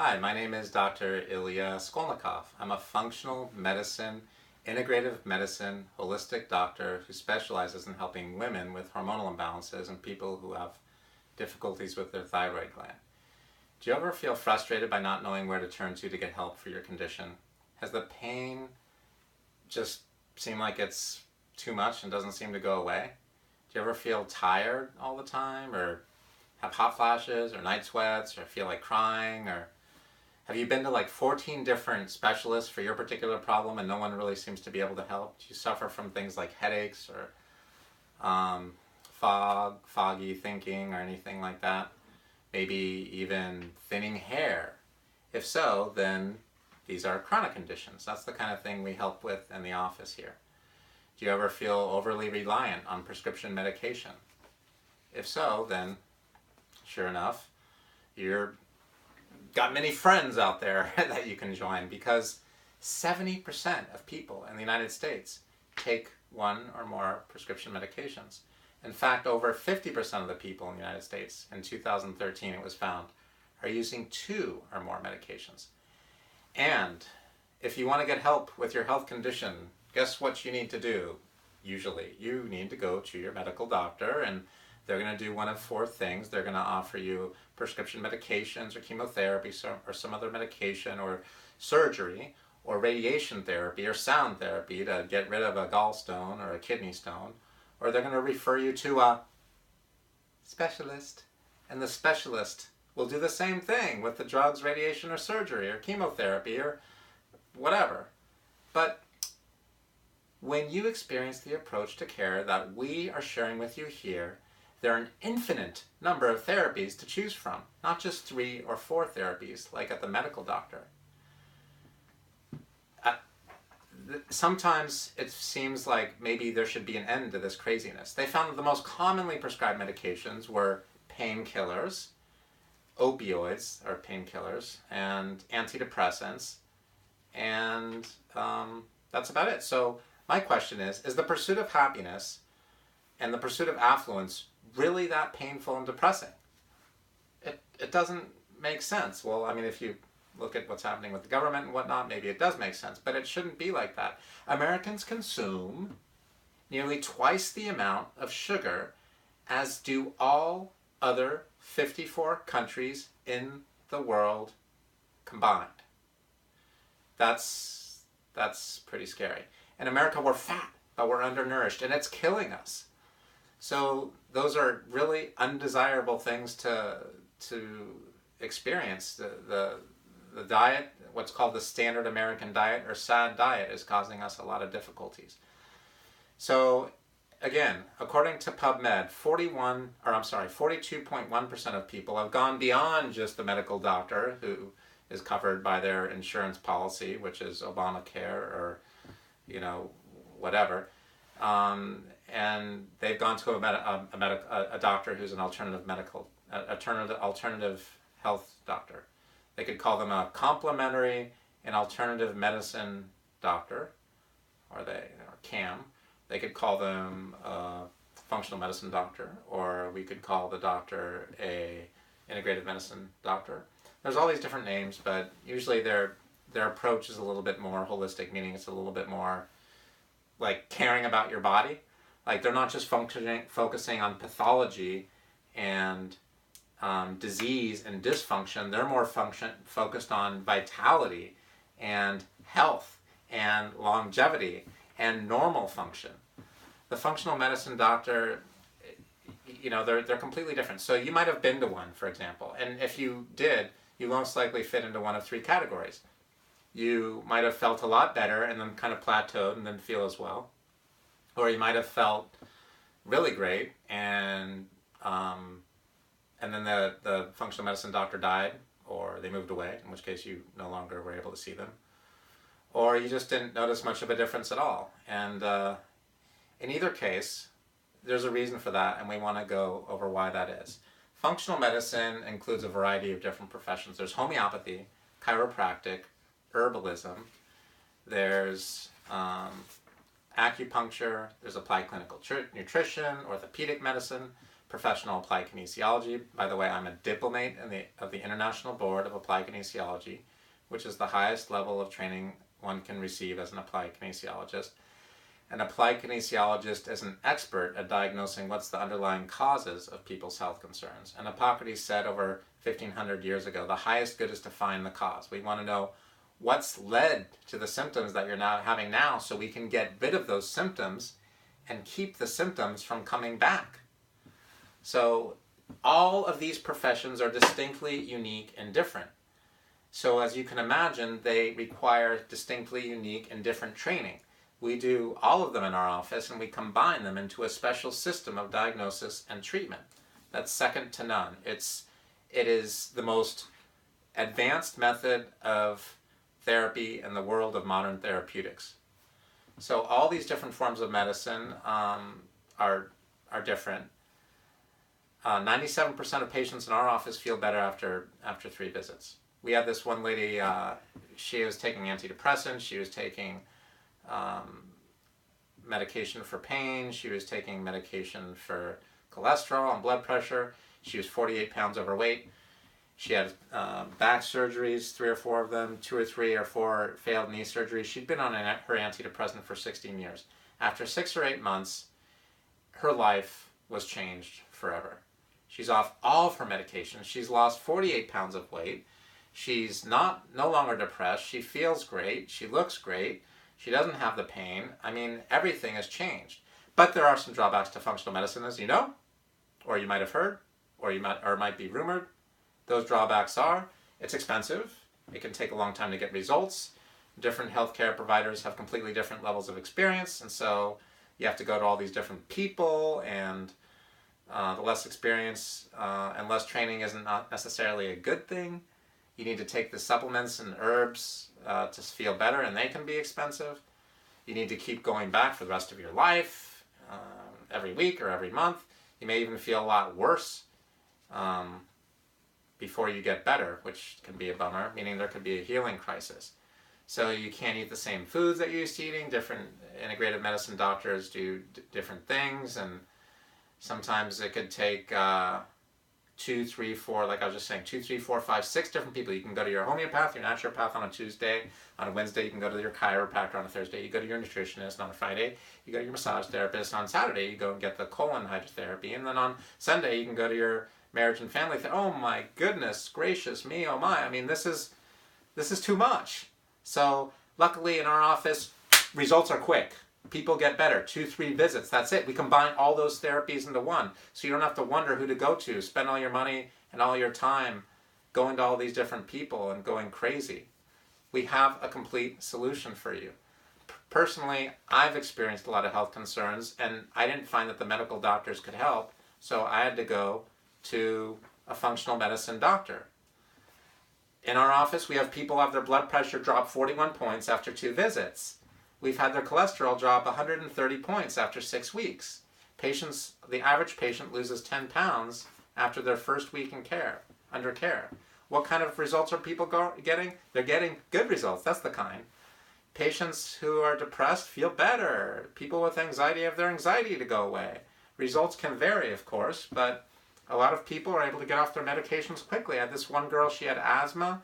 Hi, my name is Dr. Ilya Skolnikov. I'm a functional medicine, integrative medicine, holistic doctor who specializes in helping women with hormonal imbalances and people who have difficulties with their thyroid gland. Do you ever feel frustrated by not knowing where to turn to get help for your condition? Has the pain just seemed like it's too much and doesn't seem to go away? Do you ever feel tired all the time, or have hot flashes or night sweats, or feel like crying, or have you been to like 14 different specialists for your particular problem and no one really seems to be able to help? Do you suffer from things like headaches or foggy thinking or anything like that? Maybe even thinning hair? If so, then these are chronic conditions. That's the kind of thing we help with in the office here. Do you ever feel overly reliant on prescription medication? If so, then sure enough, you're got many friends out there that you can join, because 70% of people in the United States take one or more prescription medications. In fact, over 50% of the people in the United States, in 2013 it was found, are using two or more medications. And if you want to get help with your health condition, guess what you need to do? Usually, you need to go to your medical doctor, and they're going to do one of four things. They're going to offer you prescription medications or chemotherapy or some other medication or surgery or radiation therapy or sound therapy to get rid of a gallstone or a kidney stone. Or they're going to refer you to a specialist, and the specialist will do the same thing with the drugs, radiation, or surgery, or chemotherapy, or whatever. But when you experience the approach to care that we are sharing with you here, there are an infinite number of therapies to choose from, not just 3 or 4 therapies like at the medical doctor. Sometimes it seems like maybe there should be an end to this craziness. They found that the most commonly prescribed medications were painkillers, opioids or painkillers, and antidepressants, and that's about it. So my question is the pursuit of happiness and the pursuit of affluence really that painful and depressing? It doesn't make sense. Well, I mean, if you look at what's happening with the government and whatnot, maybe it does make sense, but it shouldn't be like that. Americans consume nearly twice the amount of sugar as do all other 54 countries in the world combined. That's pretty scary. In America, we're fat, but we're undernourished, and it's killing us. So those are really undesirable things to experience. The diet, what's called the standard American diet or SAD diet, is causing us a lot of difficulties. So again, according to PubMed, 42.1% of people have gone beyond just the medical doctor who is covered by their insurance policy, which is Obamacare or whatever. And they've gone to a doctor who's an alternative health doctor. They could call them a complementary and alternative medicine doctor, or CAM. They could call them a functional medicine doctor, or we could call the doctor a integrative medicine doctor. There's all these different names, but usually their approach is a little bit more holistic, meaning it's a little bit more like caring about your body. Like they're not just focusing on pathology and disease and dysfunction. They're more focused on vitality and health and longevity and normal function. The functional medicine doctor, they're completely different. So you might have been to one, for example, and if you did, you most likely fit into one of 3 categories. You might have felt a lot better and then kind of plateaued and didn't feel as well. Or you might have felt really great and then the functional medicine doctor died, or they moved away, in which case you no longer were able to see them. Or you just didn't notice much of a difference at all. And in either case, there's a reason for that, and we want to go over why that is. Functional medicine includes a variety of different professions. There's homeopathy, chiropractic, herbalism, there's acupuncture, there's applied clinical nutrition, orthopedic medicine, professional applied kinesiology. By the way, I'm a diplomate of the International Board of Applied Kinesiology, which is the highest level of training one can receive as an applied kinesiologist. An applied kinesiologist is an expert at diagnosing what's the underlying causes of people's health concerns. And Hippocrates said over 1500 years ago, the highest good is to find the cause. We want to know what's led to the symptoms that you're now having now, so we can get rid of those symptoms and keep the symptoms from coming back. So all of these professions are distinctly unique and different. So as you can imagine, they require distinctly unique and different training. We do all of them in our office, and we combine them into a special system of diagnosis and treatment that's second to none. It is the most advanced method of therapy in the world of modern therapeutics. So all these different forms of medicine are different. 97% of patients in our office feel better after 3 visits. We had this one lady, she was taking antidepressants, she was taking medication for pain, she was taking medication for cholesterol and blood pressure. She was 48 pounds overweight. She had back surgeries, 3 or 4 of them, 2 or 3 or 4 failed knee surgeries. She'd been on her antidepressant for 16 years. After 6 or 8 months, her life was changed forever. She's off all of her medications. She's lost 48 pounds of weight. She's no longer depressed. She feels great. She looks great. She doesn't have the pain. I mean, everything has changed. But there are some drawbacks to functional medicine, as you know, or you might have heard, or might be rumored. Those drawbacks are, it's expensive. It can take a long time to get results. Different healthcare providers have completely different levels of experience, and so you have to go to all these different people, and the less experience and less training isn't not necessarily a good thing. You need to take the supplements and herbs to feel better, and they can be expensive. You need to keep going back for the rest of your life, every week or every month. You may even feel a lot worse before you get better, which can be a bummer, meaning there could be a healing crisis. So you can't eat the same foods that you used to eating. Different integrative medicine doctors do different things, and sometimes it could take 2, 3, 4, like I was just saying, 2, 3, 4, 5, 6 different people. You can go to your homeopath, your naturopath on a Tuesday. On a Wednesday, you can go to your chiropractor. On a Thursday, you go to your nutritionist. On a Friday, you go to your massage therapist. On Saturday, you go and get the colon hydrotherapy. And then on Sunday, you can go to your marriage and family therapy. Oh my goodness gracious me, oh my. I mean, this is too much. So luckily in our office, results are quick. People get better. 2, 3 visits, that's it. We combine all those therapies into one. So you don't have to wonder who to go to, spend all your money and all your time going to all these different people and going crazy. We have a complete solution for you. Personally, I've experienced a lot of health concerns, and I didn't find that the medical doctors could help, so I had to go to a functional medicine doctor. In our office, we have people have their blood pressure drop 41 points after 2 visits. We've had their cholesterol drop 130 points after 6 weeks. The average patient loses 10 pounds after their first week under care. What kind of results are people getting? They're getting good results. That's the kind. Patients who are depressed feel better. People with anxiety have their anxiety to go away. Results can vary, of course, but a lot of people are able to get off their medications quickly. I had this one girl, she had asthma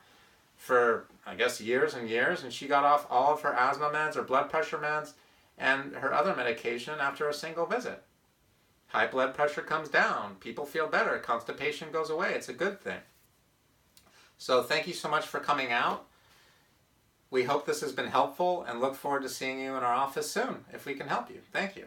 for, I guess, years and years, and she got off all of her asthma meds, her blood pressure meds, and her other medication after a single visit. High blood pressure comes down. People feel better. Constipation goes away. It's a good thing. So thank you so much for coming out. We hope this has been helpful and look forward to seeing you in our office soon if we can help you. Thank you.